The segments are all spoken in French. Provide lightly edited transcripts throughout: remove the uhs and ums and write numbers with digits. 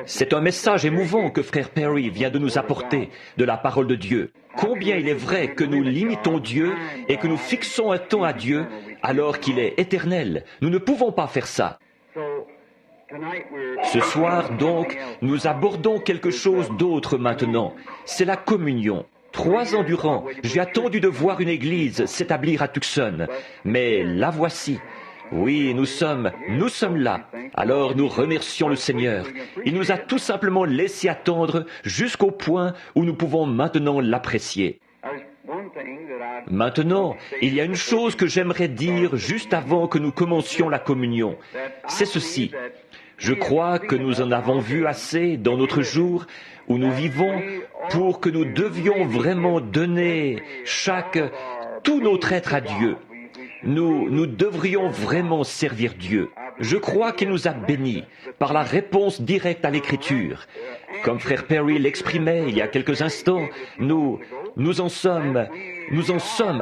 C'est un message émouvant que frère Perry vient de nous apporter de la parole de Dieu. Combien il est vrai que nous limitons Dieu et que nous fixons un temps à Dieu alors qu'il est éternel. Nous ne pouvons pas faire ça. Ce soir, donc, nous abordons quelque chose d'autre maintenant. C'est la communion. 3 ans durant, j'ai attendu de voir une église s'établir à Tucson. Mais la voici. Oui, nous sommes là. Alors nous remercions le Seigneur. Il nous a tout simplement laissé attendre jusqu'au point où nous pouvons maintenant l'apprécier. Maintenant, il y a une chose que j'aimerais dire juste avant que nous commencions la communion. C'est ceci. Je crois que nous en avons vu assez dans notre jour où nous vivons pour que nous devions vraiment donner tout notre être à Dieu. Nous devrions vraiment servir Dieu. Je crois qu'il nous a bénis par la réponse directe à l'Écriture. Comme frère Perry l'exprimait il y a quelques instants, nous en sommes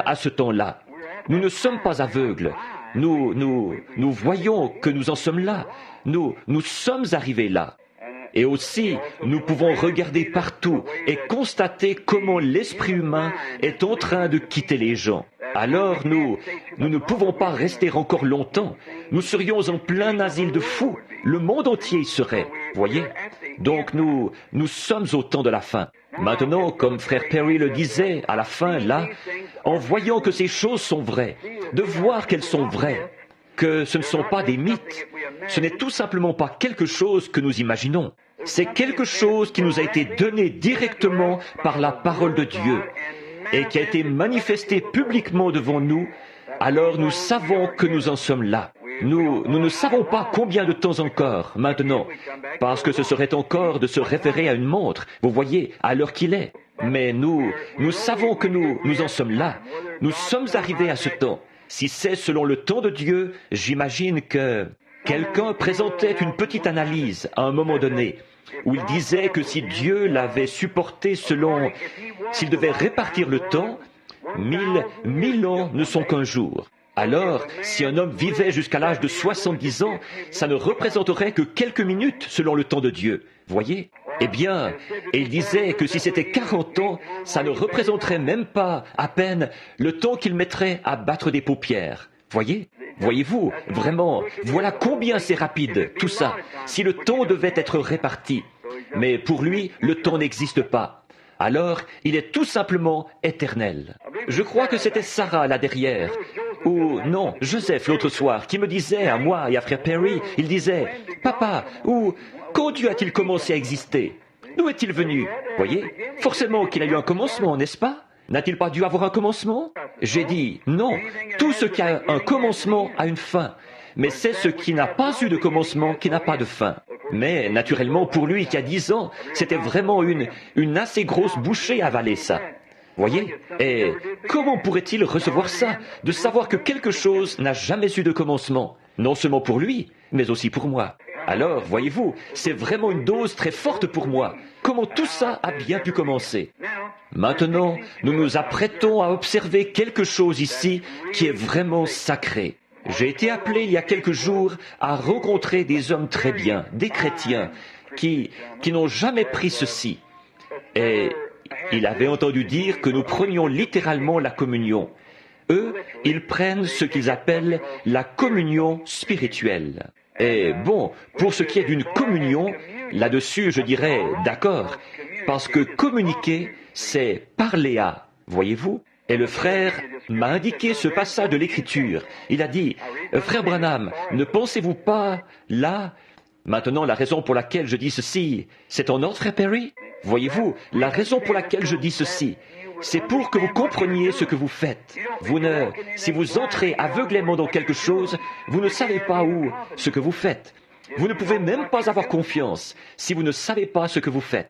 à ce temps-là. Nous ne sommes pas aveugles. Nous voyons que nous en sommes là. Nous sommes arrivés là. Et aussi, nous pouvons regarder partout et constater comment l'esprit humain est en train de quitter les gens. Alors nous ne pouvons pas rester encore longtemps. Nous serions en plein asile de fous. Le monde entier y serait. Voyez? Donc nous sommes au temps de la fin. Maintenant, comme frère Perry le disait à la fin, là, en voyant que ces choses sont vraies, de voir qu'elles sont vraies, que ce ne sont pas des mythes, ce n'est tout simplement pas quelque chose que nous imaginons. C'est quelque chose qui nous a été donné directement par la parole de Dieu et qui a été manifesté publiquement devant nous, alors nous savons que nous en sommes là. Nous ne savons pas combien de temps encore, maintenant, parce que ce serait encore de se référer à une montre, vous voyez, à l'heure qu'il est. Mais nous savons que nous en sommes là. Nous sommes arrivés à ce temps. Si c'est selon le temps de Dieu, j'imagine que quelqu'un présentait une petite analyse à un moment donné, où il disait que si Dieu l'avait supporté s'il devait répartir le temps, 1000 ans ne sont qu'un jour. Alors, si un homme vivait jusqu'à l'âge de 70 ans, ça ne représenterait que quelques minutes selon le temps de Dieu. Voyez? Eh bien, il disait que si c'était 40 ans, ça ne représenterait même pas à peine le temps qu'il mettrait à battre des paupières. Voyez? Voyez-vous? Vraiment, voilà combien c'est rapide, tout ça, si le temps devait être réparti. Mais pour lui, le temps n'existe pas. Alors, il est tout simplement éternel. Je crois que c'était Sarah là derrière, ou non, Joseph l'autre soir, qui me disait à moi et à frère Perry, il disait, « Papa, quand Dieu a-t-il commencé à exister? D'où est-il venu? Voyez, forcément qu'il a eu un commencement, n'est-ce pas? N'a-t-il pas dû avoir un commencement? » J'ai dit, non, tout ce qui a un commencement a une fin, mais c'est ce qui n'a pas eu de commencement qui n'a pas de fin. Mais naturellement, pour lui qui a 10 ans, c'était vraiment une assez grosse bouchée à avaler ça. Voyez? Et comment pourrait-il recevoir ça, de savoir que quelque chose n'a jamais eu de commencement, non seulement pour lui, mais aussi pour moi? Alors, voyez-vous, c'est vraiment une dose très forte pour moi. Comment tout ça a bien pu commencer? Maintenant, nous nous apprêtons à observer quelque chose ici qui est vraiment sacré. J'ai été appelé il y a quelques jours à rencontrer des hommes très bien, des chrétiens, qui n'ont jamais pris ceci. Et il avait entendu dire que nous prenions littéralement la communion. Eux, ils prennent ce qu'ils appellent la communion spirituelle. Et bon, pour ce qui est d'une communion, là-dessus, je dirais d'accord, parce que communiquer, c'est parler à, voyez-vous? Et le frère m'a indiqué ce passage de l'Écriture. Il a dit, « Frère Branham, ne pensez-vous pas là ?» Maintenant, la raison pour laquelle je dis ceci, c'est en ordre, frère Perry? Voyez-vous, la raison pour laquelle je dis ceci, c'est pour que vous compreniez ce que vous faites. Si vous entrez aveuglément dans quelque chose, vous ne savez pas ce que vous faites. Vous ne pouvez même pas avoir confiance si vous ne savez pas ce que vous faites.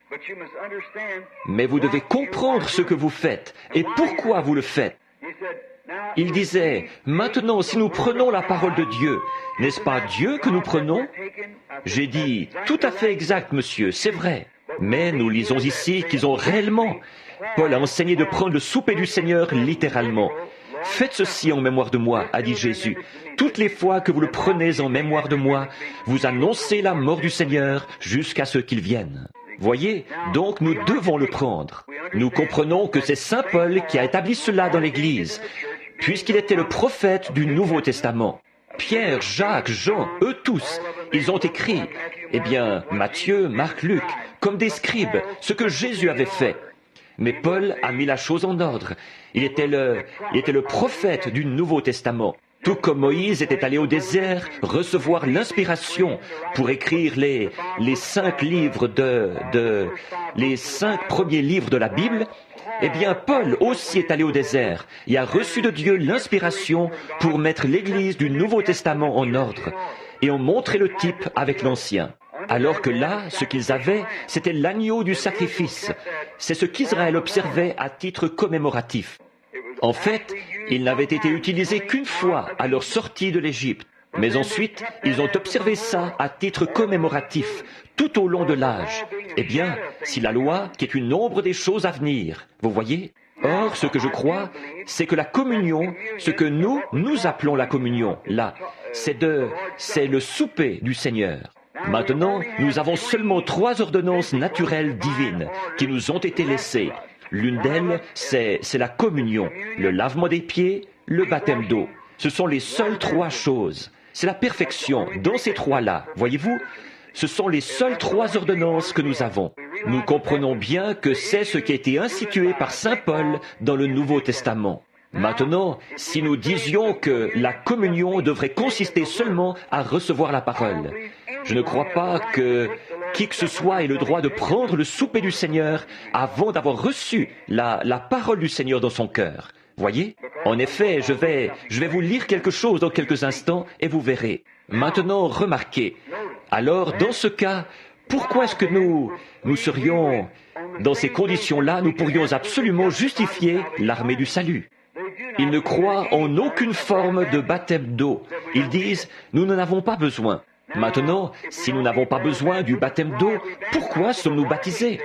Mais vous devez comprendre ce que vous faites et pourquoi vous le faites. Il disait, maintenant si nous prenons la parole de Dieu, n'est-ce pas Dieu que nous prenons? J'ai dit, tout à fait exact, monsieur, c'est vrai. Mais nous lisons ici qu'ils ont réellement. Paul a enseigné de prendre le souper du Seigneur littéralement. Faites ceci en mémoire de moi, a dit Jésus. Toutes les fois que vous le prenez en mémoire de moi, vous annoncez la mort du Seigneur jusqu'à ce qu'il vienne. Voyez, donc nous devons le prendre. Nous comprenons que c'est Saint Paul qui a établi cela dans l'Église, puisqu'il était le prophète du Nouveau Testament. Pierre, Jacques, Jean, eux tous, ils ont écrit, Matthieu, Marc, Luc, comme des scribes, ce que Jésus avait fait. Mais Paul a mis la chose en ordre. Il était le prophète du Nouveau Testament. Tout comme Moïse était allé au désert recevoir l'inspiration pour écrire les 5 livres les 5 premiers livres de la Bible, Paul aussi est allé au désert et a reçu de Dieu l'inspiration pour mettre l'Église du Nouveau Testament en ordre et en montrer le type avec l'Ancien. Alors que là, ce qu'ils avaient, c'était l'agneau du sacrifice. C'est ce qu'Israël observait à titre commémoratif. En fait, il n'avait été utilisé qu'une fois à leur sortie de l'Égypte. Mais ensuite, ils ont observé ça à titre commémoratif, tout au long de l'âge. Si la loi, qui est une ombre des choses à venir, vous voyez? Or, ce que je crois, c'est que la communion, ce que nous appelons la communion, là, c'est le souper du Seigneur. Maintenant, nous avons seulement 3 ordonnances naturelles divines qui nous ont été laissées. L'une d'elles, c'est la communion, le lavement des pieds, le baptême d'eau. Ce sont les seules 3 choses. C'est la perfection dans ces 3-là, voyez-vous? Ce sont les seules 3 ordonnances que nous avons. Nous comprenons bien que c'est ce qui a été institué par Saint Paul dans le Nouveau Testament. Maintenant, si nous disions que la communion devrait consister seulement à recevoir la parole, je ne crois pas que qui que ce soit ait le droit de prendre le souper du Seigneur avant d'avoir reçu la parole du Seigneur dans son cœur. Voyez? En effet, je vais vous lire quelque chose dans quelques instants et vous verrez. Maintenant, remarquez. Alors, dans ce cas, pourquoi est-ce que nous serions, dans ces conditions-là, nous pourrions absolument justifier l'armée du salut? Ils ne croient en aucune forme de baptême d'eau. Ils disent, nous n'en avons pas besoin. Maintenant, si nous n'avons pas besoin du baptême d'eau, pourquoi sommes-nous baptisés?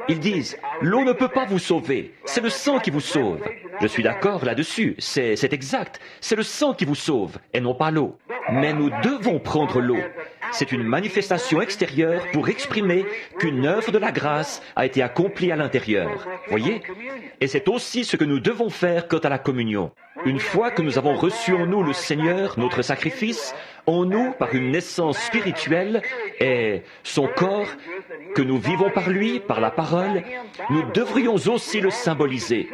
Ils disent, l'eau ne peut pas vous sauver, c'est le sang qui vous sauve. Je suis d'accord là-dessus, c'est exact, c'est le sang qui vous sauve, et non pas l'eau. Mais nous devons prendre l'eau. C'est une manifestation extérieure pour exprimer qu'une œuvre de la grâce a été accomplie à l'intérieur. Voyez? Et c'est aussi ce que nous devons faire quant à la communion. Une fois que nous avons reçu en nous le Seigneur, notre sacrifice, en nous, par une naissance spirituelle, et son corps, que nous vivons par lui, par la parole, nous devrions aussi le symboliser,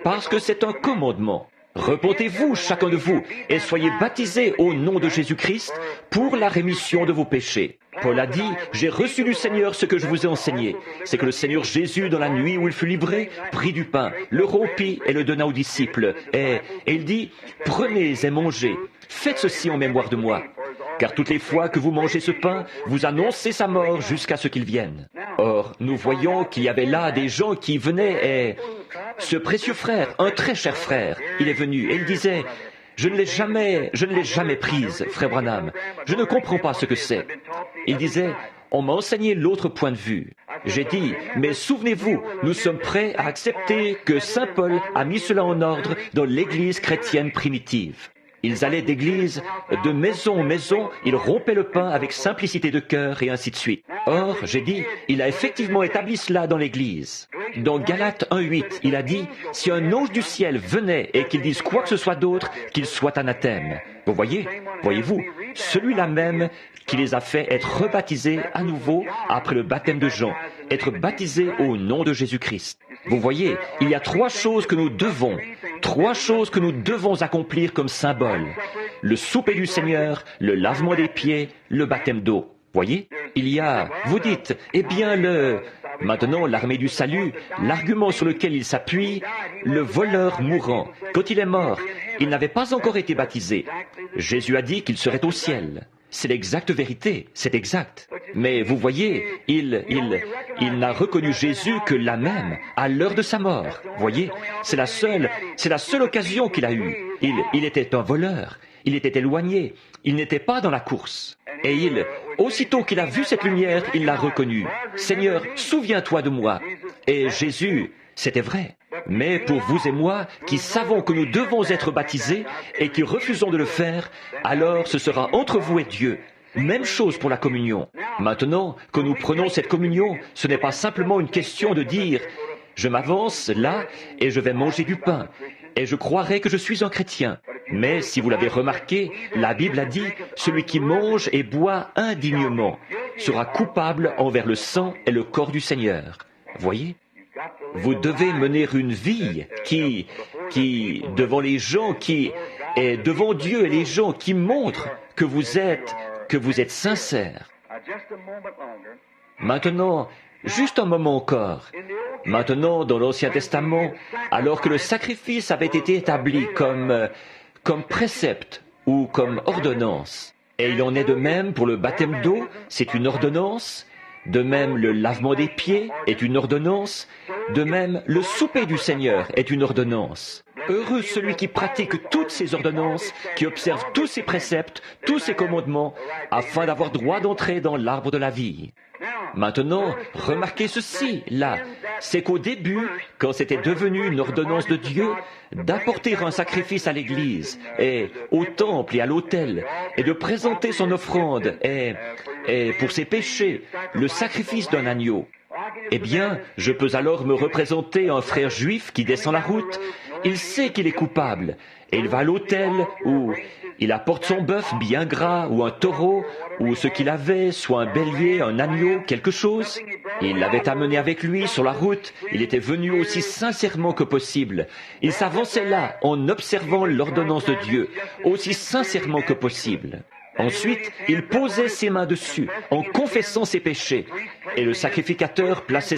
parce que c'est un commandement. Repentez-vous, chacun de vous, et soyez baptisés au nom de Jésus-Christ pour la rémission de vos péchés. Paul a dit, j'ai reçu du Seigneur ce que je vous ai enseigné. C'est que le Seigneur Jésus, dans la nuit où il fut livré, prit du pain, le rompit et le donna aux disciples. Et il dit, prenez et mangez. Faites ceci en mémoire de moi. Car toutes les fois que vous mangez ce pain, vous annoncez sa mort jusqu'à ce qu'il vienne. Or, nous voyons qu'il y avait là des gens qui venaient et ce précieux frère, un très cher frère, il est venu et il disait, je ne l'ai jamais prise, frère Branham. Je ne comprends pas ce que c'est. Il disait, on m'a enseigné l'autre point de vue. J'ai dit, mais souvenez-vous, nous sommes prêts à accepter que Saint Paul a mis cela en ordre dans l'Église chrétienne primitive. Ils allaient d'église, de maison en maison, ils rompaient le pain avec simplicité de cœur et ainsi de suite. Or, j'ai dit, il a effectivement établi cela dans l'Église. Dans Galates 1:8, il a dit, si un ange du ciel venait et qu'il dise quoi que ce soit d'autre, qu'il soit anathème. Vous voyez-vous, celui-là même qui les a fait être rebaptisés à nouveau après le baptême de Jean, être baptisés au nom de Jésus-Christ. Vous voyez, il y a 3 choses que nous devons accomplir comme symbole. Le souper du Seigneur, le lavement des pieds, le baptême d'eau. Voyez, vous dites, maintenant l'armée du salut, l'argument sur lequel il s'appuie, le voleur mourant, quand il est mort, il n'avait pas encore été baptisé. Jésus a dit qu'il serait au ciel. C'est l'exacte vérité, c'est exact. Mais vous voyez, il n'a reconnu Jésus que là même, à l'heure de sa mort. Voyez, c'est la seule occasion qu'il a eue. Il était un voleur, il était éloigné, il n'était pas dans la course. Et aussitôt qu'il a vu cette lumière, il l'a reconnu. Seigneur, souviens-toi de moi. Et Jésus, c'était vrai. Mais pour vous et moi, qui savons que nous devons être baptisés et qui refusons de le faire, alors ce sera entre vous et Dieu. Même chose pour la communion. Maintenant, quand nous prenons cette communion, ce n'est pas simplement une question de dire « je m'avance là et je vais manger du pain ». Et je croirais que je suis un chrétien. Mais si vous l'avez remarqué, la Bible a dit « celui qui mange et boit indignement sera coupable envers le sang et le corps du Seigneur ». Voyez ? Vous devez mener une vie qui, devant les gens, qui est devant Dieu et les gens, qui montre que vous êtes sincère. Maintenant, juste un moment encore. Maintenant, dans l'Ancien Testament, alors que le sacrifice avait été établi comme précepte ou comme ordonnance, et il en est de même pour le baptême d'eau, c'est une ordonnance, de même le lavement des pieds est une ordonnance, de même le souper du Seigneur est une ordonnance. Heureux celui qui pratique toutes ces ordonnances, qui observe tous ces préceptes, tous ces commandements, afin d'avoir droit d'entrer dans l'arbre de la vie. Maintenant, remarquez ceci, là, c'est qu'au début, quand c'était devenu une ordonnance de Dieu, d'apporter un sacrifice à l'Église, et au temple et à l'autel, et de présenter son offrande, et pour ses péchés, le sacrifice d'un agneau, eh bien, je peux alors me représenter un frère juif qui descend la route, il sait qu'il est coupable, et il va à l'autel où il apporte son bœuf bien gras, ou un taureau, ou ce qu'il avait, soit un bélier, un agneau, quelque chose. Il l'avait amené avec lui sur la route, il était venu aussi sincèrement que possible. Il s'avançait là en observant l'ordonnance de Dieu, aussi sincèrement que possible. Ensuite, il posait ses mains dessus, en confessant ses péchés. Et le sacrificateur plaçait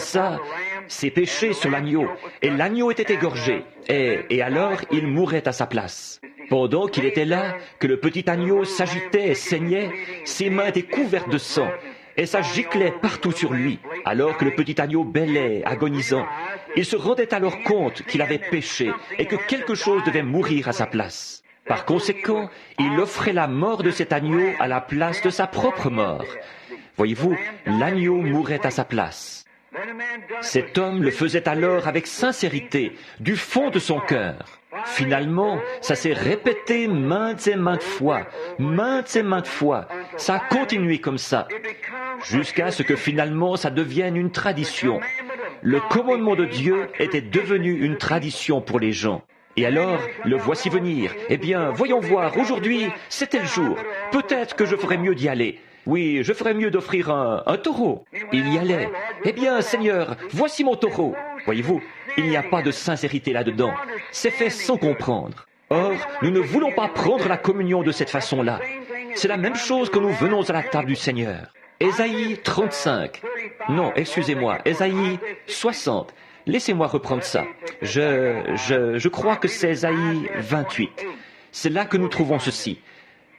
ses péchés sur l'agneau, et l'agneau était égorgé, et alors il mourait à sa place. Pendant qu'il était là, que le petit agneau s'agitait et saignait, ses mains étaient couvertes de sang, et ça giclait partout sur lui, alors que le petit agneau bêlait, agonisant. Il se rendait alors compte qu'il avait péché, et que quelque chose devait mourir à sa place. Par conséquent, il offrait la mort de cet agneau à la place de sa propre mort. Voyez-vous, l'agneau mourait à sa place. Cet homme le faisait alors avec sincérité, du fond de son cœur. Finalement, ça s'est répété maintes et maintes fois. Ça a continué comme ça, jusqu'à ce que finalement ça devienne une tradition. Le commandement de Dieu était devenu une tradition pour les gens. Et alors, le voici venir. Eh bien, voyons voir, aujourd'hui, c'était le jour. Peut-être que je ferais mieux d'y aller. Oui, je ferais mieux d'offrir un taureau. Il y allait. Eh bien, Seigneur, voici mon taureau. Voyez-vous, il n'y a pas de sincérité là-dedans. C'est fait sans comprendre. Or, nous ne voulons pas prendre la communion de cette façon-là. C'est la même chose que nous venons à la table du Seigneur. Ésaïe 35. Non, excusez-moi, Ésaïe 60. Laissez-moi reprendre ça. Je crois que c'est Ésaïe 28. C'est là que nous trouvons ceci.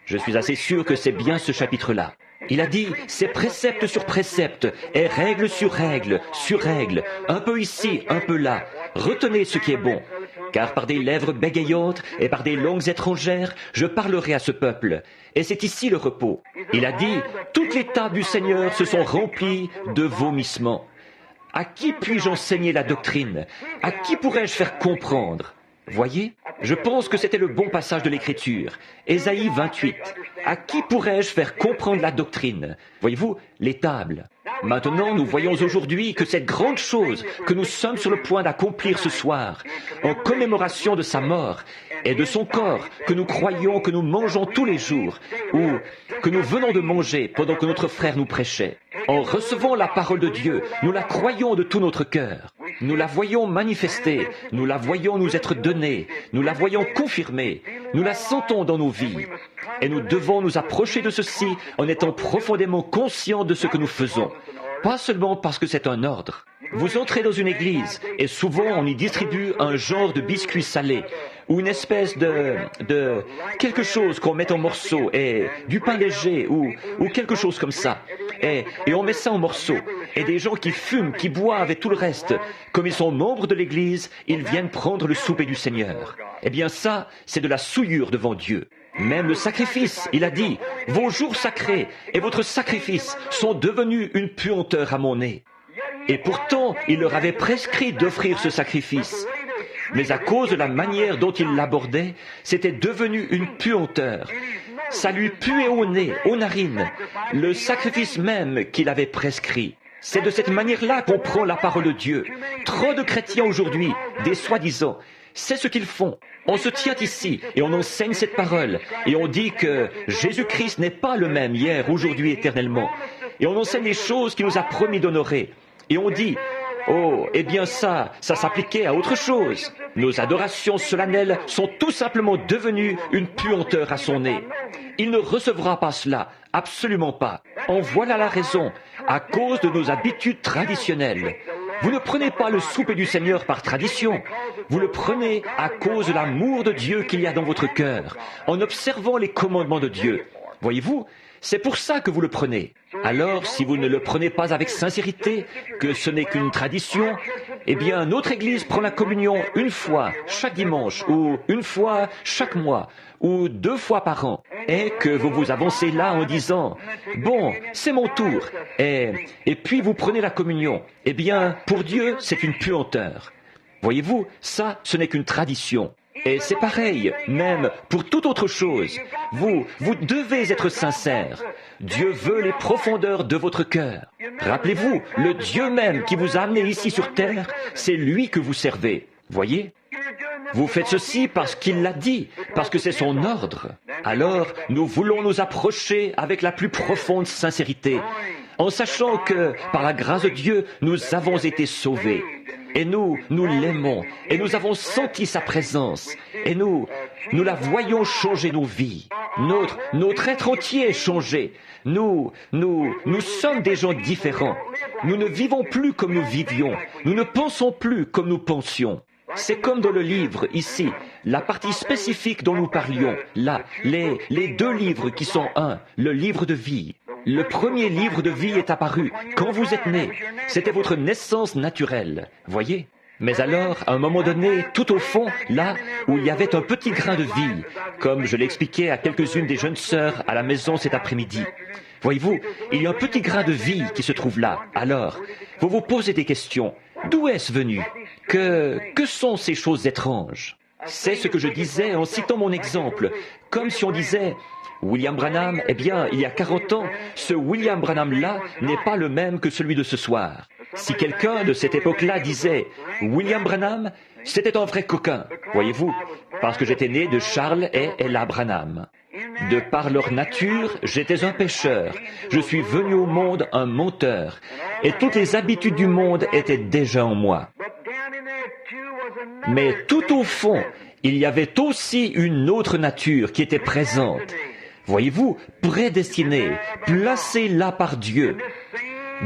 Je suis assez sûr que c'est bien ce chapitre-là. Il a dit, c'est précepte sur précepte, et règle sur règle, un peu ici, un peu là. Retenez ce qui est bon, car par des lèvres bégayantes et par des langues étrangères, je parlerai à ce peuple. Et c'est ici le repos. Il a dit, toutes les tables du Seigneur se sont remplies de vomissements. À qui puis-je enseigner la doctrine? À qui pourrais-je faire comprendre? Voyez, je pense que c'était le bon passage de l'Écriture. Ésaïe 28. À qui pourrais-je faire comprendre la doctrine? Voyez-vous, les tables. Maintenant, nous voyons aujourd'hui que cette grande chose que nous sommes sur le point d'accomplir ce soir, en commémoration de sa mort et de son corps que nous croyons que nous mangeons tous les jours, ou que nous venons de manger pendant que notre frère nous prêchait. En recevant la parole de Dieu, nous la croyons de tout notre cœur. Nous la voyons manifester, nous la voyons nous être donnée, nous la voyons confirmée, nous la sentons dans nos vies. Et nous devons nous approcher de ceci en étant profondément conscients de ce que nous faisons. Pas seulement parce que c'est un ordre. Vous entrez dans une église et souvent on y distribue un genre de biscuit salé ou une espèce de quelque chose qu'on met en morceaux et du pain léger ou quelque chose comme ça. Et on met ça en morceaux. Et des gens qui fument, qui boivent et tout le reste, comme ils sont membres de l'église, ils viennent prendre le souper du Seigneur. Eh bien ça, c'est de la souillure devant Dieu. Même le sacrifice, il a dit, vos jours sacrés et votre sacrifice sont devenus une puanteur à mon nez. Et pourtant, il leur avait prescrit d'offrir ce sacrifice. mais à cause de la manière dont il l'abordait, c'était devenu une puanteur. Ça lui puait au nez, aux narines, le sacrifice même qu'il avait prescrit. C'est de cette manière-là qu'on prend la parole de Dieu. Trop de chrétiens aujourd'hui, des soi-disant, c'est ce qu'ils font. On se tient ici et on enseigne cette parole et on dit que Jésus-Christ n'est pas le même hier, aujourd'hui, éternellement. Et on enseigne les choses qu'il nous a promis d'honorer. Et on dit, oh, eh bien ça s'appliquait à autre chose. Nos adorations solennelles sont tout simplement devenues une puanteur à son nez. Il ne recevra pas cela, absolument pas. En voilà la raison, à cause de nos habitudes traditionnelles. Vous ne prenez pas le souper du Seigneur par tradition. Vous le prenez à cause de l'amour de Dieu qu'il y a dans votre cœur, en observant les commandements de Dieu. Voyez-vous, c'est pour ça que vous le prenez. Alors, si vous ne le prenez pas avec sincérité, que ce n'est qu'une tradition, eh bien, notre Église prend la communion une fois chaque dimanche, ou une fois chaque mois, ou 2 fois par an, et que vous vous avancez là en disant, bon, c'est mon tour, et puis vous prenez la communion. Eh bien, pour Dieu, c'est une puanteur. Voyez-vous, ça, ce n'est qu'une tradition. Et c'est pareil, même pour toute autre chose. Vous devez être sincère. Dieu veut les profondeurs de votre cœur. Rappelez-vous, le Dieu même qui vous a amené ici sur terre, c'est lui que vous servez. Voyez ? Vous faites ceci parce qu'il l'a dit, parce que c'est son ordre. Alors, nous voulons nous approcher avec la plus profonde sincérité, en sachant que, par la grâce de Dieu, nous avons été sauvés. Et nous l'aimons, et nous avons senti sa présence, et nous la voyons changer nos vies. Notre être entier est changé. Nous sommes des gens différents. Nous ne vivons plus comme nous vivions. Nous ne pensons plus comme nous pensions. C'est comme dans le livre, ici, la partie spécifique dont nous parlions, là, les 2 livres qui sont un, le livre de vie. Le premier livre de vie est apparu quand vous êtes né. C'était votre naissance naturelle, voyez ? Mais alors, à un moment donné, tout au fond, là où il y avait un petit grain de vie, comme je l'expliquais à quelques-unes des jeunes sœurs à la maison cet après-midi. Voyez-vous, il y a un petit grain de vie qui se trouve là. Alors, vous vous posez des questions. D'où est-ce venu ? Que sont ces choses étranges ? C'est ce que je disais en citant mon exemple, comme si on disait... William Branham, eh bien, il y a 40 ans, ce William Branham-là n'est pas le même que celui de ce soir. Si quelqu'un de cette époque-là disait « William Branham, c'était un vrai coquin », voyez-vous, parce que j'étais né de Charles et Ella Branham. De par leur nature, j'étais un pécheur. Je suis venu au monde un menteur. Et toutes les habitudes du monde étaient déjà en moi. Mais tout au fond, il y avait aussi une autre nature qui était présente. Voyez-vous, prédestiné, placé là par Dieu.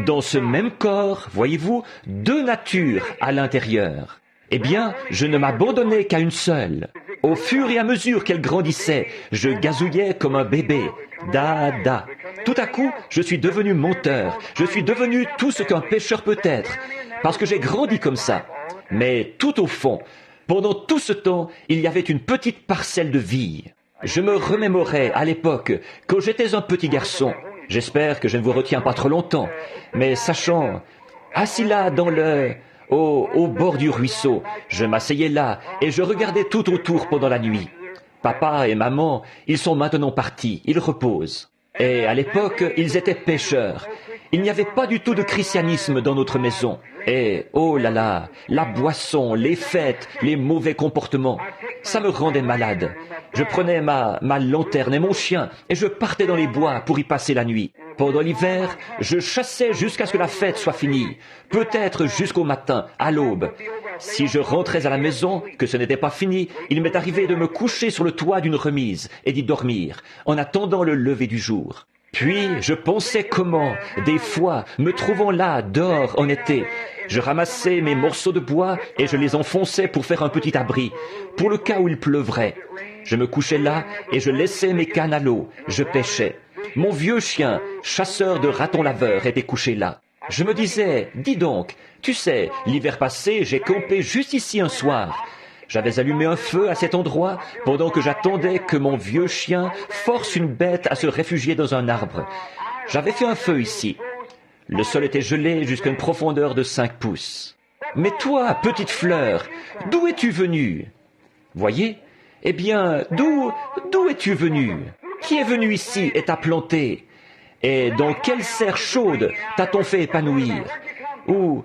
Dans ce même corps, voyez-vous, 2 natures à l'intérieur. Eh bien, je ne m'abandonnais qu'à une seule. Au fur et à mesure qu'elle grandissait, je gazouillais comme un bébé. Da. Tout à coup, je suis devenu menteur. Je suis devenu tout ce qu'un pécheur peut être. Parce que j'ai grandi comme ça. Mais tout au fond, pendant tout ce temps, il y avait une petite parcelle de vie. Je me remémorais à l'époque, quand j'étais un petit garçon. J'espère que je ne vous retiens pas trop longtemps. Mais sachant, assis là au bord du ruisseau, je m'asseyais là et je regardais tout autour pendant la nuit. Papa et maman, ils sont maintenant partis, ils reposent. Et à l'époque, ils étaient pécheurs. Il n'y avait pas du tout de christianisme dans notre maison. Et, oh là là, la boisson, les fêtes, les mauvais comportements, ça me rendait malade. Je prenais ma lanterne et mon chien et je partais dans les bois pour y passer la nuit. Pendant l'hiver, je chassais jusqu'à ce que la fête soit finie, peut-être jusqu'au matin, à l'aube. Si je rentrais à la maison, que ce n'était pas fini, il m'est arrivé de me coucher sur le toit d'une remise et d'y dormir, en attendant le lever du jour. Puis, je pensais comment, des fois, me trouvant là, dehors, en été, je ramassais mes morceaux de bois et je les enfonçais pour faire un petit abri, pour le cas où il pleuvrait. Je me couchais là et je laissais mes cannes à l'eau, je pêchais. Mon vieux chien, chasseur de ratons laveurs, était couché là. Je me disais, dis donc, tu sais, l'hiver passé, j'ai campé juste ici un soir. J'avais allumé un feu à cet endroit pendant que j'attendais que mon vieux chien force une bête à se réfugier dans un arbre. J'avais fait un feu ici. Le sol était gelé jusqu'à une profondeur de 5 pouces. Mais toi, petite fleur, d'où es-tu venue? Voyez? Eh bien, d'où es-tu venue? Qui est venu ici et t'a planté? Et dans quelle serre chaude t'a-t-on fait épanouir? Ou,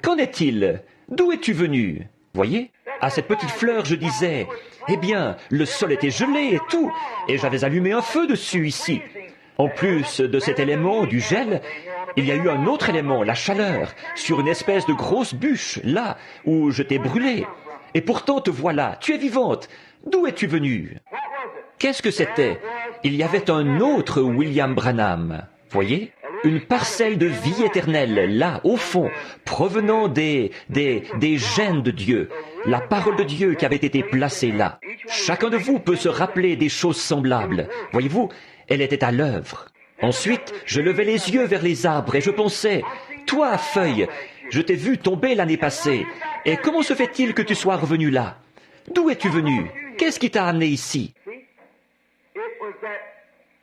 qu'en est-il? D'où es-tu venu? Voyez? À cette petite fleur, je disais, eh bien, le sol était gelé et tout, et j'avais allumé un feu dessus ici. En plus de cet élément, du gel, il y a eu un autre élément, la chaleur, sur une espèce de grosse bûche, là, où je t'ai brûlé. Et pourtant te voilà, tu es vivante. D'où es-tu venue? Qu'est-ce que c'était? Il y avait un autre William Branham, voyez? Une parcelle de vie éternelle, là, au fond, provenant des gènes de Dieu, la parole de Dieu qui avait été placée là. Chacun de vous peut se rappeler des choses semblables. Voyez-vous, elle était à l'œuvre. Ensuite, je levai les yeux vers les arbres et je pensais, toi, feuille, je t'ai vu tomber l'année passée, et comment se fait-il que tu sois revenu là? D'où es-tu venu? Qu'est-ce qui t'a amené ici?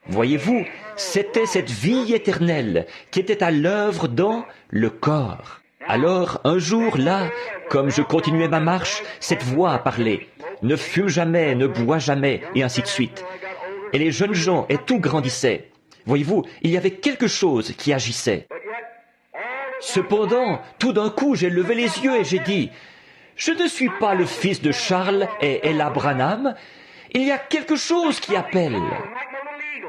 Voyez-vous, c'était cette vie éternelle qui était à l'œuvre dans le corps. Alors, un jour, là, comme je continuais ma marche, cette voix a parlé. Ne fume jamais, ne bois jamais, et ainsi de suite. Et les jeunes gens et tout grandissaient. Voyez-vous, il y avait quelque chose qui agissait. Cependant, tout d'un coup, j'ai levé les yeux et j'ai dit, « Je ne suis pas le fils de Charles et Ella Branham. Il y a quelque chose qui appelle.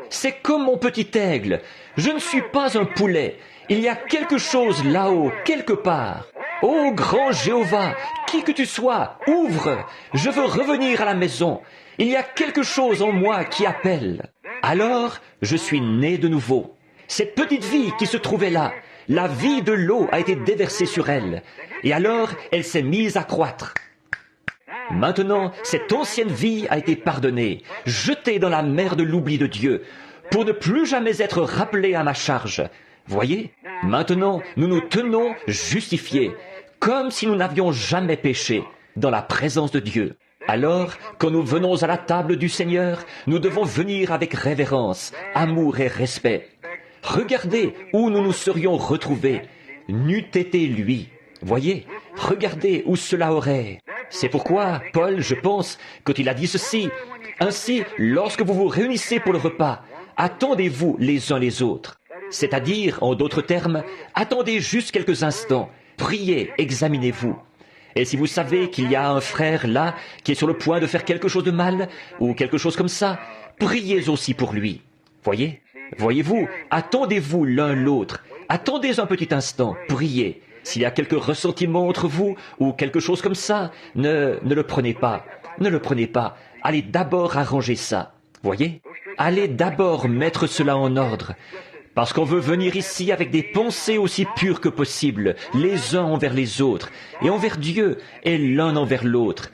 C'est comme mon petit aigle. Je ne suis pas un poulet. Il y a quelque chose là-haut, quelque part. Ô grand Jéhovah, qui que tu sois, ouvre. Je veux revenir à la maison. Il y a quelque chose en moi qui appelle. » Alors, je suis né de nouveau. Cette petite vie qui se trouvait là, la vie de l'eau a été déversée sur elle. Et alors, elle s'est mise à croître. Maintenant, cette ancienne vie a été pardonnée, jetée dans la mer de l'oubli de Dieu, pour ne plus jamais être rappelée à ma charge. Voyez, maintenant, nous nous tenons justifiés, comme si nous n'avions jamais péché, dans la présence de Dieu. Alors, quand nous venons à la table du Seigneur, nous devons venir avec révérence, amour et respect. Regardez où nous nous serions retrouvés, n'eût été lui. Voyez, regardez où cela aurait. C'est pourquoi Paul, je pense, quand il a dit ceci, « Ainsi, lorsque vous vous réunissez pour le repas, attendez-vous les uns les autres. » C'est-à-dire, en d'autres termes, attendez juste quelques instants, priez, examinez-vous. Et si vous savez qu'il y a un frère là qui est sur le point de faire quelque chose de mal, ou quelque chose comme ça, priez aussi pour lui. Voyez? Voyez-vous, attendez-vous l'un l'autre. Attendez un petit instant, priez. S'il y a quelque ressentiment entre vous, ou quelque chose comme ça, ne le prenez pas. Ne le prenez pas. Allez d'abord arranger ça. Voyez? Allez d'abord mettre cela en ordre. Parce qu'on veut venir ici avec des pensées aussi pures que possible, les uns envers les autres, et envers Dieu, et l'un envers l'autre.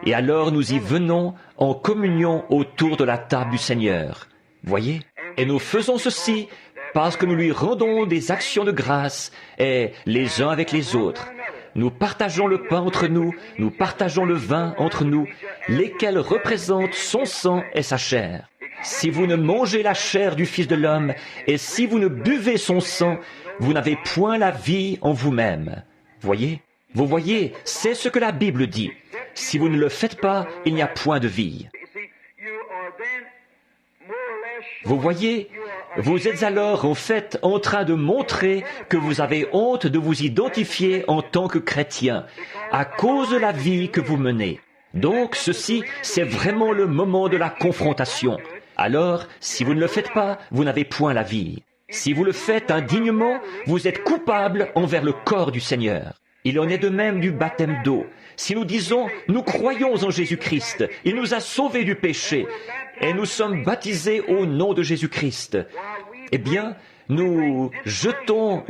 Et alors nous y venons en communion autour de la table du Seigneur. Voyez? Et nous faisons ceci parce que nous lui rendons des actions de grâce, et les uns avec les autres. Nous partageons le pain entre nous, nous partageons le vin entre nous, lesquels représentent son sang et sa chair. Si vous ne mangez la chair du Fils de l'homme, et si vous ne buvez son sang, vous n'avez point la vie en vous-même. Voyez? Vous voyez, c'est ce que la Bible dit. Si vous ne le faites pas, il n'y a point de vie. Vous voyez, vous êtes alors en fait en train de montrer que vous avez honte de vous identifier en tant que chrétien, à cause de la vie que vous menez. Donc ceci, c'est vraiment le moment de la confrontation. Alors, si vous ne le faites pas, vous n'avez point la vie. Si vous le faites indignement, vous êtes coupable envers le corps du Seigneur. Il en est de même du baptême d'eau. Si nous disons, nous croyons en Jésus-Christ, il nous a sauvés du péché, et nous sommes baptisés au nom de Jésus-Christ, eh bien, nous jetons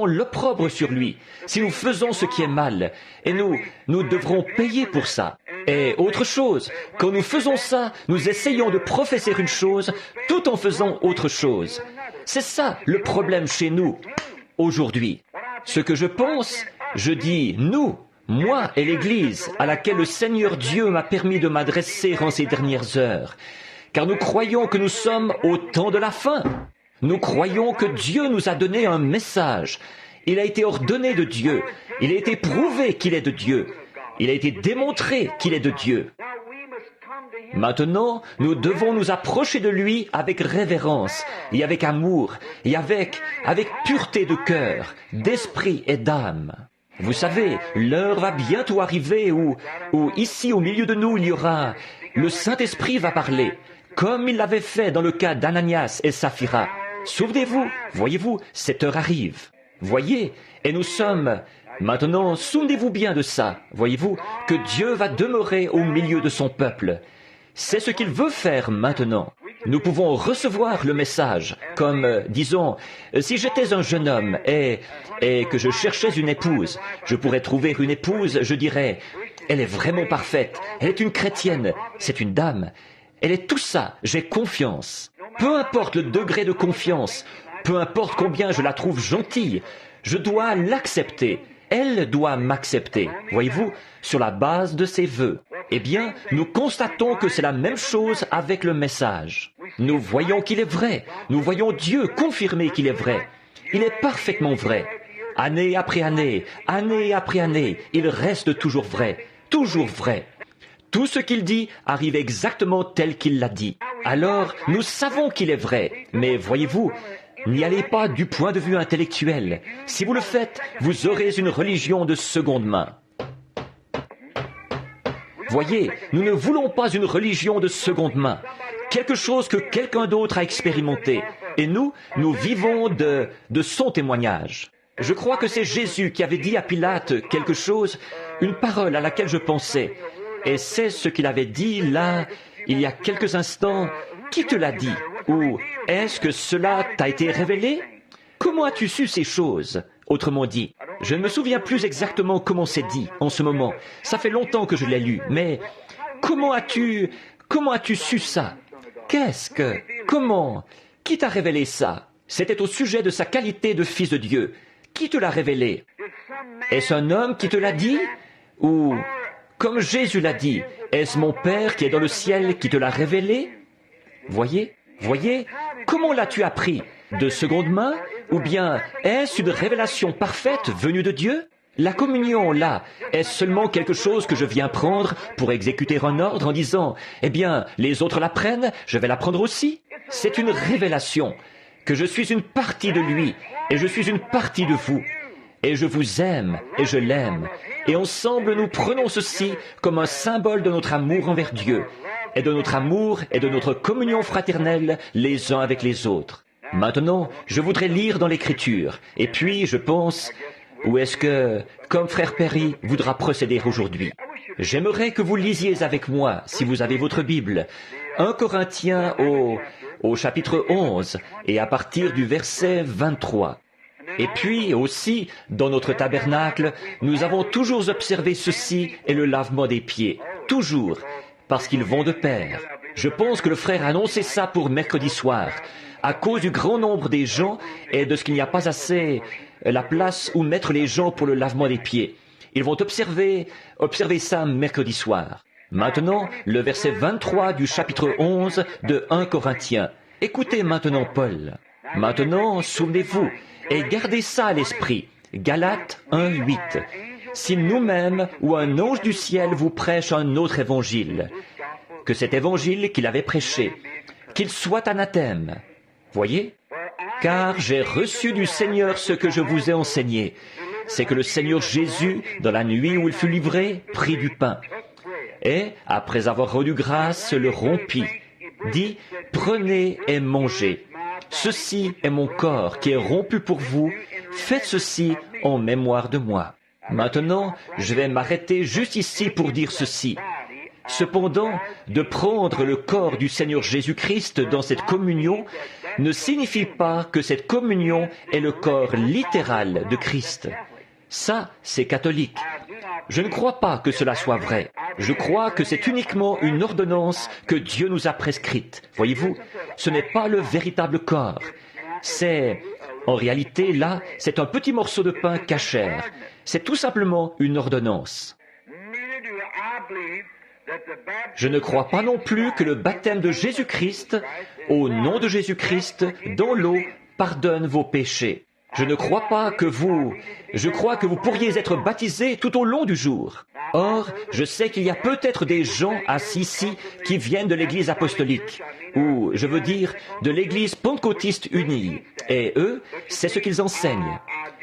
l'opprobre sur lui, si nous faisons ce qui est mal, et nous devrons payer pour ça. Et autre chose, quand nous faisons ça, nous essayons de professer une chose tout en faisant autre chose. C'est ça le problème chez nous, aujourd'hui. Ce que je pense, je dis nous, moi et l'Église à laquelle le Seigneur Dieu m'a permis de m'adresser en ces dernières heures, car nous croyons que nous sommes au temps de la fin. Nous croyons que Dieu nous a donné un message. Il a été ordonné de Dieu. Il a été prouvé qu'il est de Dieu. Il a été démontré qu'il est de Dieu. Maintenant, nous devons nous approcher de lui avec révérence et avec amour et avec pureté de cœur, d'esprit et d'âme. Vous savez, l'heure va bientôt arriver où ici au milieu de nous il y aura, le Saint-Esprit va parler, comme il l'avait fait dans le cas d'Ananias et Saphira. Souvenez-vous, voyez-vous, cette heure arrive. Voyez, et nous sommes... Maintenant, souvenez-vous bien de ça, voyez-vous, que Dieu va demeurer au milieu de son peuple. C'est ce qu'il veut faire maintenant. Nous pouvons recevoir le message, comme, disons, si j'étais un jeune homme et que je cherchais une épouse, je pourrais trouver une épouse, je dirais, elle est vraiment parfaite, elle est une chrétienne, c'est une dame, elle est tout ça, j'ai confiance. Peu importe le degré de confiance, peu importe combien je la trouve gentille, je dois l'accepter. Elle doit m'accepter, voyez-vous, sur la base de ses vœux. Eh bien, nous constatons que c'est la même chose avec le message. Nous voyons qu'il est vrai. Nous voyons Dieu confirmer qu'il est vrai. Il est parfaitement vrai. Année après année, année après année, il reste toujours vrai. Toujours vrai. Tout ce qu'il dit arrive exactement tel qu'il l'a dit. Alors, nous savons qu'il est vrai. Mais voyez-vous, n'y allez pas du point de vue intellectuel. Si vous le faites, vous aurez une religion de seconde main. Voyez, nous ne voulons pas une religion de seconde main, quelque chose que quelqu'un d'autre a expérimenté. Et nous vivons de son témoignage. Je crois que c'est Jésus qui avait dit à Pilate quelque chose, une parole à laquelle je pensais. Et c'est ce qu'il avait dit là, il y a quelques instants. Qui te l'a dit? Ou est-ce que cela t'a été révélé? Comment as-tu su ces choses? Autrement dit, je ne me souviens plus exactement comment c'est dit en ce moment. Ça fait longtemps que je l'ai lu, mais comment as-tu su ça? Comment? Qui t'a révélé ça? C'était au sujet de sa qualité de fils de Dieu. Qui te l'a révélé? Est-ce un homme qui te l'a dit? Ou, comme Jésus l'a dit, est-ce mon Père qui est dans le ciel qui te l'a révélé? Voyez, comment l'as-tu appris? De seconde main? Ou bien est-ce une révélation parfaite venue de Dieu? La communion, là, est-ce seulement quelque chose que je viens prendre pour exécuter un ordre en disant, eh bien, les autres la prennent, je vais la prendre aussi? C'est une révélation, que je suis une partie de lui, et je suis une partie de vous. Et je vous aime, et je l'aime. Et ensemble, nous prenons ceci comme un symbole de notre amour envers Dieu, et de notre amour et de notre communion fraternelle les uns avec les autres. Maintenant, je voudrais lire dans l'Écriture, et puis je pense, où est-ce que, comme frère Perry voudra procéder aujourd'hui? J'aimerais que vous lisiez avec moi, si vous avez votre Bible, 1 Corinthiens au chapitre 11, et à partir du verset 23. Et puis aussi, dans notre tabernacle, nous avons toujours observé ceci et le lavement des pieds. Toujours, parce qu'ils vont de pair. Je pense que le frère a annoncé ça pour mercredi soir, à cause du grand nombre des gens et de ce qu'il n'y a pas assez la place où mettre les gens pour le lavement des pieds. Ils vont observer ça mercredi soir. Maintenant, le verset 23 du chapitre 11 de 1 Corinthiens. Écoutez maintenant Paul. Maintenant, souvenez-vous, et gardez ça à l'esprit. Galates 1:8. Si nous-mêmes ou un ange du ciel vous prêche un autre évangile, que cet évangile qu'il avait prêché, qu'il soit anathème. Voyez? Car j'ai reçu du Seigneur ce que je vous ai enseigné. C'est que le Seigneur Jésus, dans la nuit où il fut livré, prit du pain. Et, après avoir rendu grâce, le rompit. Dit, prenez et mangez. Ceci est mon corps qui est rompu pour vous. Faites ceci en mémoire de moi. Maintenant, je vais m'arrêter juste ici pour dire ceci. Cependant, de prendre le corps du Seigneur Jésus-Christ dans cette communion ne signifie pas que cette communion est le corps littéral de Christ. Ça, c'est catholique. Je ne crois pas que cela soit vrai. Je crois que c'est uniquement une ordonnance que Dieu nous a prescrite. Voyez-vous, ce n'est pas le véritable corps. En réalité, là, c'est un petit morceau de pain cachère. C'est tout simplement une ordonnance. Je ne crois pas non plus que le baptême de Jésus-Christ, au nom de Jésus-Christ, dans l'eau, pardonne vos péchés. Je ne crois pas que je crois que vous pourriez être baptisés tout au long du jour. Or, je sais qu'il y a peut-être des gens assis ici qui viennent de l'Église apostolique, ou, je veux dire, de l'Église pentecôtiste unie, et eux, c'est ce qu'ils enseignent.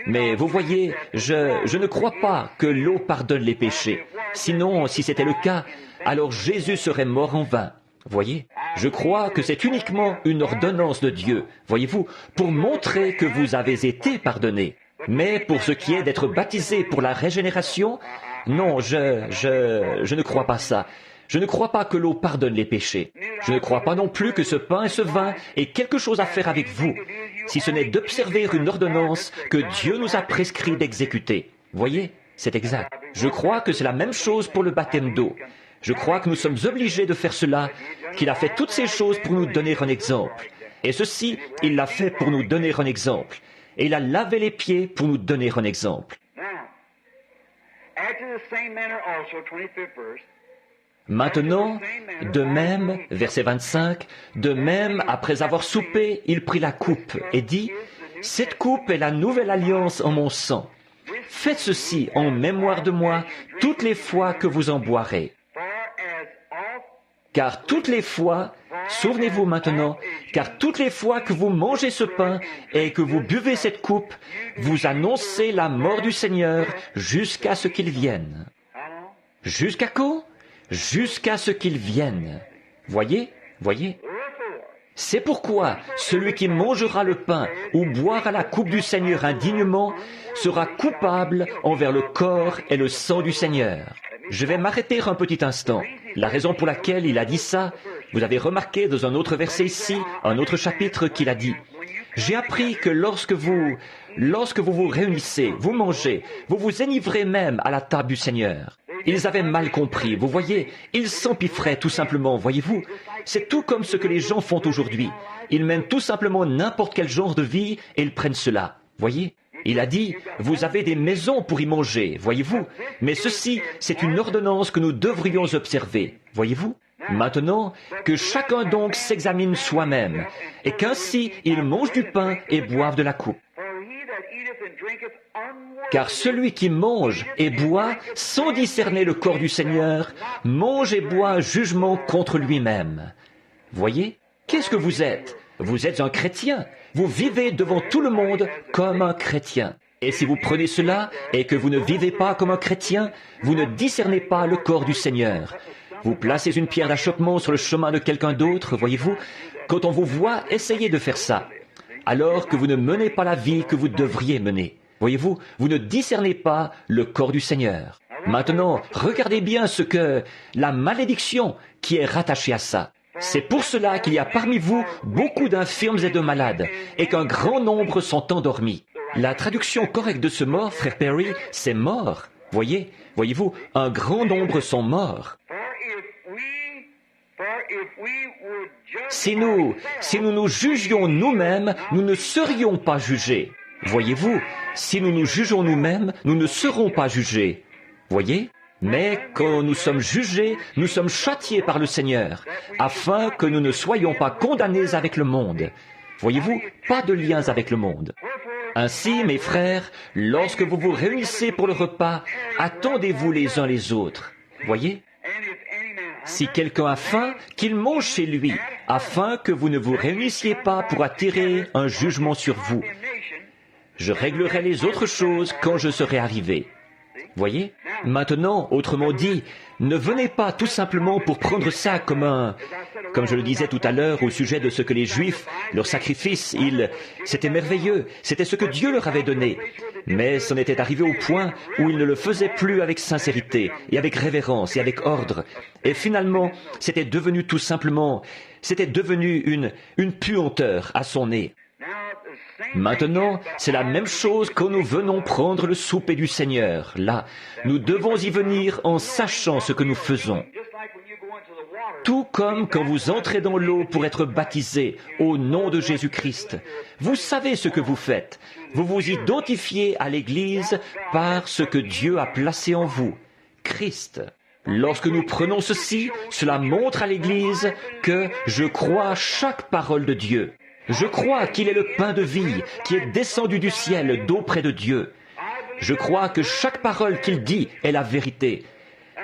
Mais vous voyez, je ne crois pas que l'eau pardonne les péchés. Sinon, si c'était le cas, alors Jésus serait mort en vain. Voyez, je crois que c'est uniquement une ordonnance de Dieu, voyez-vous, pour montrer que vous avez été pardonnés. Mais pour ce qui est d'être baptisé pour la régénération, non, je ne crois pas ça. Je ne crois pas que l'eau pardonne les péchés. Je ne crois pas non plus que ce pain et ce vin aient quelque chose à faire avec vous, si ce n'est d'observer une ordonnance que Dieu nous a prescrit d'exécuter. Voyez, c'est exact. Je crois que c'est la même chose pour le baptême d'eau. Je crois que nous sommes obligés de faire cela, qu'il a fait toutes ces choses pour nous donner un exemple. Et ceci, il l'a fait pour nous donner un exemple. Et il a lavé les pieds pour nous donner un exemple. Maintenant, de même, verset 25, de même, après avoir soupé, il prit la coupe et dit, « Cette coupe est la nouvelle alliance en mon sang. Faites ceci en mémoire de moi toutes les fois que vous en boirez. » Car toutes les fois, souvenez-vous maintenant, car toutes les fois que vous mangez ce pain et que vous buvez cette coupe, vous annoncez la mort du Seigneur jusqu'à ce qu'il vienne. Jusqu'à quand? Jusqu'à ce qu'il vienne. Voyez? C'est pourquoi celui qui mangera le pain ou boira la coupe du Seigneur indignement sera coupable envers le corps et le sang du Seigneur. Je vais m'arrêter un petit instant. La raison pour laquelle il a dit ça, vous avez remarqué dans un autre verset ici, un autre chapitre qu'il a dit. J'ai appris que lorsque vous vous réunissez, vous mangez, vous vous enivrez même à la table du Seigneur. Ils avaient mal compris, vous voyez, ils s'empiffraient tout simplement, voyez-vous. C'est tout comme ce que les gens font aujourd'hui. Ils mènent tout simplement n'importe quel genre de vie et ils prennent cela, voyez. Il a dit, vous avez des maisons pour y manger, voyez-vous. Mais ceci, c'est une ordonnance que nous devrions observer, voyez-vous. Maintenant, que chacun donc s'examine soi-même, et qu'ainsi il mange du pain et boive de la coupe. Car celui qui mange et boit sans discerner le corps du Seigneur, mange et boit un jugement contre lui-même. Voyez, qu'est-ce que vous êtes? Vous êtes un chrétien. Vous vivez devant tout le monde comme un chrétien. Et si vous prenez cela et que vous ne vivez pas comme un chrétien, vous ne discernez pas le corps du Seigneur. Vous placez une pierre d'achoppement sur le chemin de quelqu'un d'autre, voyez-vous. Quand on vous voit, essayez de faire ça, alors que vous ne menez pas la vie que vous devriez mener. Voyez-vous, vous ne discernez pas le corps du Seigneur. Maintenant, regardez bien la malédiction qui est rattachée à ça. C'est pour cela qu'il y a parmi vous beaucoup d'infirmes et de malades, et qu'un grand nombre sont endormis. La traduction correcte de ce mot, frère Perry, c'est mort. Voyez-vous, un grand nombre sont morts. Si nous nous jugions nous-mêmes, nous ne serions pas jugés. Voyez-vous, si nous nous jugeons nous-mêmes, nous ne serons pas jugés. Voyez? Mais quand nous sommes jugés, nous sommes châtiés par le Seigneur, afin que nous ne soyons pas condamnés avec le monde. Voyez-vous, pas de liens avec le monde. Ainsi, mes frères, lorsque vous vous réunissez pour le repas, attendez-vous les uns les autres. Voyez? Si quelqu'un a faim, qu'il mange chez lui, afin que vous ne vous réunissiez pas pour attirer un jugement sur vous. Je réglerai les autres choses quand je serai arrivé. Voyez? Maintenant, autrement dit, ne venez pas tout simplement pour prendre ça comme je le disais tout à l'heure au sujet de ce que les Juifs, leur sacrifice, c'était merveilleux, c'était ce que Dieu leur avait donné. Mais c'en était arrivé au point où ils ne le faisaient plus avec sincérité, et avec révérence, et avec ordre. Et finalement, c'était devenu tout simplement, une puanteur à son nez. Maintenant, c'est la même chose quand nous venons prendre le souper du Seigneur. Là, nous devons y venir en sachant ce que nous faisons. Tout comme quand vous entrez dans l'eau pour être baptisé au nom de Jésus-Christ. Vous savez ce que vous faites. Vous vous identifiez à l'Église par ce que Dieu a placé en vous, Christ. Lorsque nous prenons ceci, cela montre à l'Église que je crois à chaque parole de Dieu. Je crois qu'il est le pain de vie qui est descendu du ciel d'auprès de Dieu. Je crois que chaque parole qu'il dit est la vérité.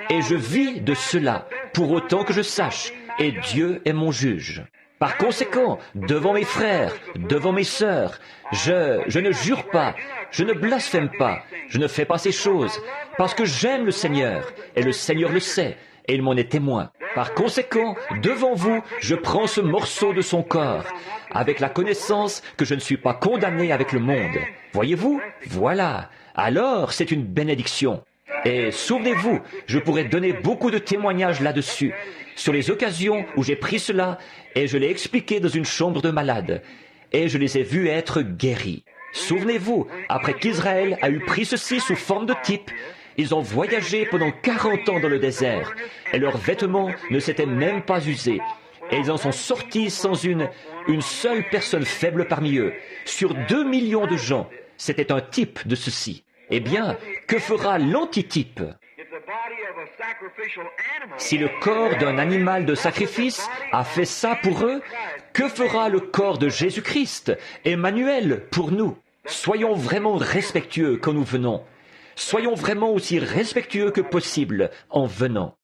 Et je vis de cela, pour autant que je sache, et Dieu est mon juge. Par conséquent, devant mes frères, devant mes sœurs, je ne jure pas, je ne blasphème pas, je ne fais pas ces choses, parce que j'aime le Seigneur, et le Seigneur le sait, et il m'en est témoin. Par conséquent, devant vous, je prends ce morceau de son corps, avec la connaissance que je ne suis pas condamné avec le monde. Voyez-vous? Voilà. Alors, c'est une bénédiction. Et souvenez-vous, je pourrais donner beaucoup de témoignages là-dessus, sur les occasions où j'ai pris cela, et je l'ai expliqué dans une chambre de malade, et je les ai vus être guéris. Souvenez-vous, après qu'Israël a eu pris ceci sous forme de type, ils ont voyagé pendant 40 ans dans le désert, et leurs vêtements ne s'étaient même pas usés, et ils en sont sortis sans une seule personne faible parmi eux. Sur 2 millions de gens, c'était un type de ceci. Eh bien, que fera l'antitype? Si le corps d'un animal de sacrifice a fait ça pour eux, que fera le corps de Jésus-Christ, Emmanuel, pour nous? Soyons vraiment respectueux quand nous venons. Soyons vraiment aussi respectueux que possible en venant.